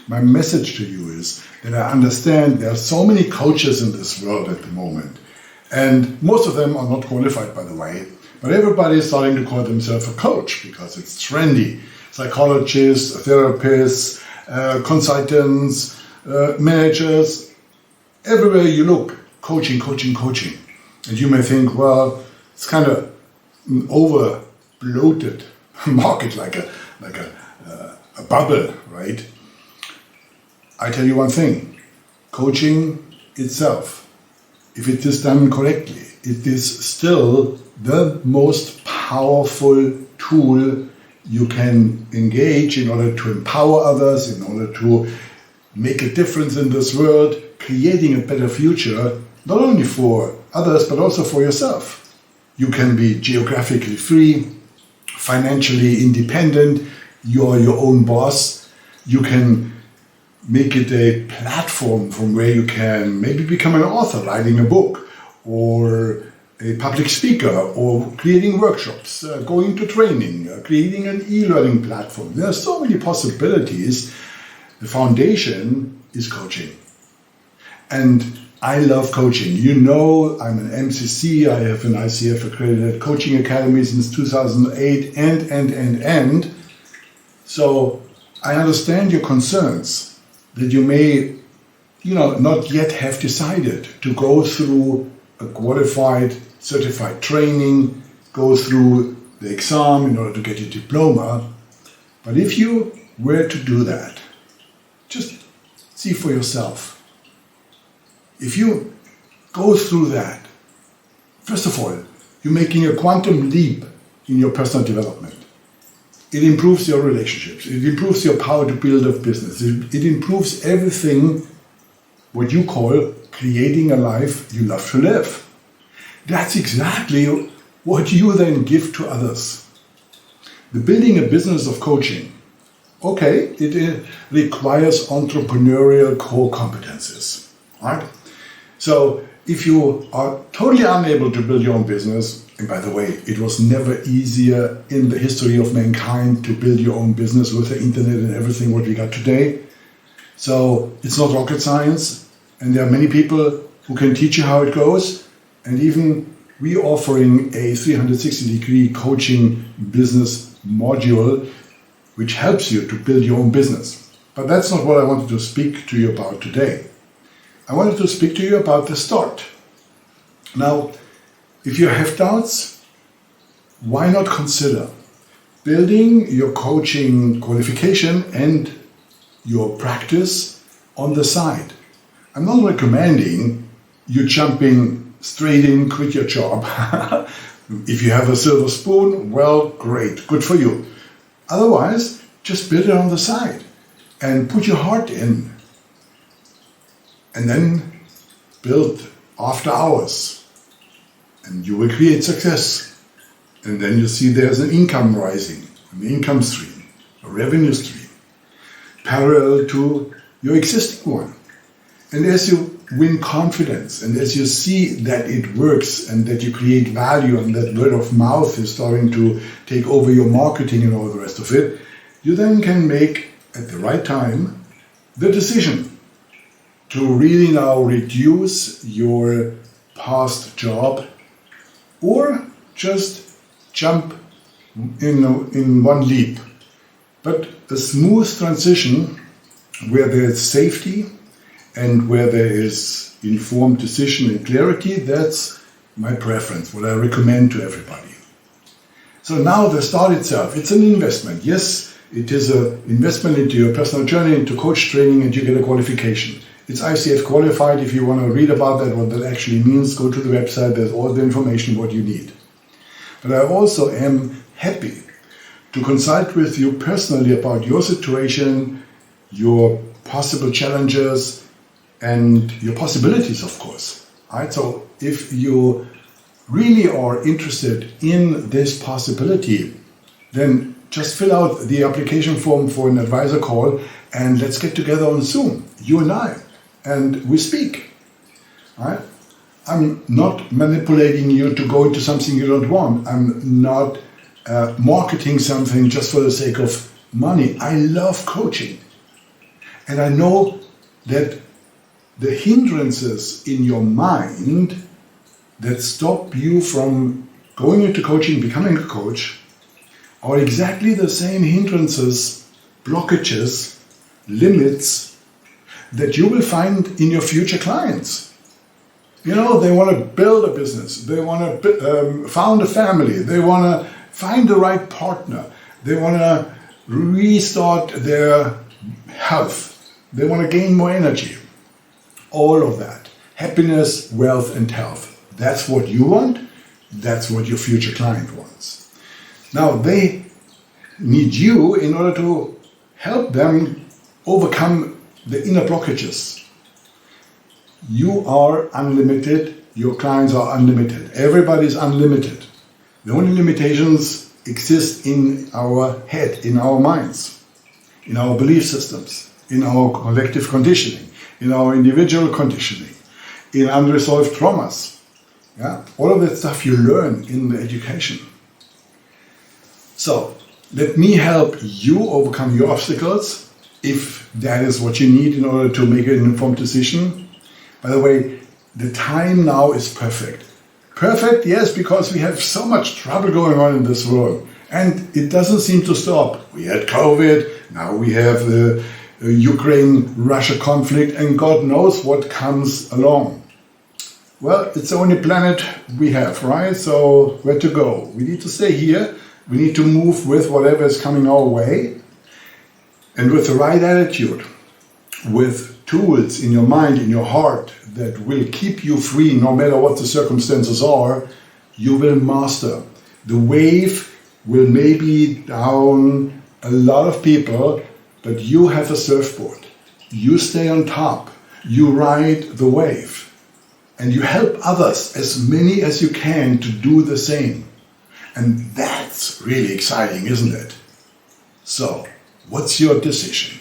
My message to you is that I understand there are so many coaches in this world at the moment. And most of them are not qualified, by the way. But everybody is starting to call themselves a coach because it's trendy. Psychologists, therapists, consultants, managers, everywhere you look, coaching, coaching, coaching. And you may think, well, it's kind of an over-bloated market, like a bubble, right? I tell you one thing, coaching itself, if it is done correctly, it is still the most powerful tool you can engage in order to empower others, in order to make a difference in this world, creating a better future, not only for others, but also for yourself. You can be geographically free, financially independent, you're your own boss. You can make it a platform from where you can maybe become an author, writing a book, or a public speaker, or creating workshops, going to training, creating an e-learning platform. There are so many possibilities. The foundation is coaching. And I love coaching. You know, I'm an MCC, I have an ICF accredited coaching academy since 2008, and. So I understand your concerns that you may, not yet have decided to go through a qualified, certified training, go through the exam in order to get your diploma. But if you were to do that, just see for yourself. If you go through that, first of all, you're making a quantum leap in your personal development. It improves your relationships. It improves your power to build a business. It improves everything, what you call creating a life you love to live. That's exactly what you then give to others. The building a business of coaching, okay, it requires entrepreneurial core competences, right? So if you are totally unable to build your own business, and by the way, it was never easier in the history of mankind to build your own business with the internet and everything what we got today. So it's not rocket science, and there are many people who can teach you how it goes. And even we offering a 360-degree coaching business module, which helps you to build your own business. But that's not what I wanted to speak to you about today. I wanted to speak to you about the start. Now, if you have doubts, why not consider building your coaching qualification and your practice on the side? I'm not recommending you jumping straight in, quit your job. If you have a silver spoon, well, great, good for you. Otherwise, just build it on the side and put your heart in. And then build after hours. And you will create success. And then you see there's an income rising, an income stream, a revenue stream, parallel to your existing one. And as you win confidence, and as you see that it works, and that you create value, and that word of mouth is starting to take over your marketing and all the rest of it, you then can make, at the right time, the decision to really now reduce your past job, or just jump in one leap. But a smooth transition where there's safety and where there is informed decision and clarity, that's my preference, what I recommend to everybody. So now the start itself, it's an investment. Yes, it is an investment into your personal journey, into coach training, and you get a qualification. It's ICF qualified. If you want to read about that, what that actually means, go to the website. There's all the information what you need. But I also am happy to consult with you personally about your situation, your possible challenges, and your possibilities, of course. Right? So if you really are interested in this possibility, then just fill out the application form for an advisor call, and let's get together on Zoom, you and I. And we speak. Right? I'm not manipulating you to go into something you don't want. I'm not marketing something just for the sake of money. I love coaching. And I know that the hindrances in your mind that stop you from going into coaching, becoming a coach, are exactly the same hindrances, blockages, limits that you will find in your future clients. You know, they want to build a business, they want to found a family, they want to find the right partner, they want to restart their health, they want to gain more energy. All of that. Happiness, wealth, and health. That's what you want, that's what your future client wants. Now, they need you in order to help them overcome the inner blockages. You are unlimited, your clients are unlimited, everybody's unlimited. The only limitations exist in our head, in our minds, in our belief systems, in our collective conditioning, in our individual conditioning, in unresolved traumas. Yeah? All of that stuff you learn in the education. So, let me help you overcome your obstacles, if that is what you need in order to make an informed decision. By the way, the time now is perfect. Perfect, yes, because we have so much trouble going on in this world. And it doesn't seem to stop. We had COVID, now we have the Ukraine-Russia conflict, and God knows what comes along. Well, it's the only planet we have, right? So where to go? We need to stay here. We need to move with whatever is coming our way. And with the right attitude, with tools in your mind, in your heart, that will keep you free no matter what the circumstances are, you will master. The wave will maybe down a lot of people, but you have a surfboard. You stay on top. You ride the wave. And you help others, as many as you can, to do the same. And that's really exciting, isn't it? So, what's your decision?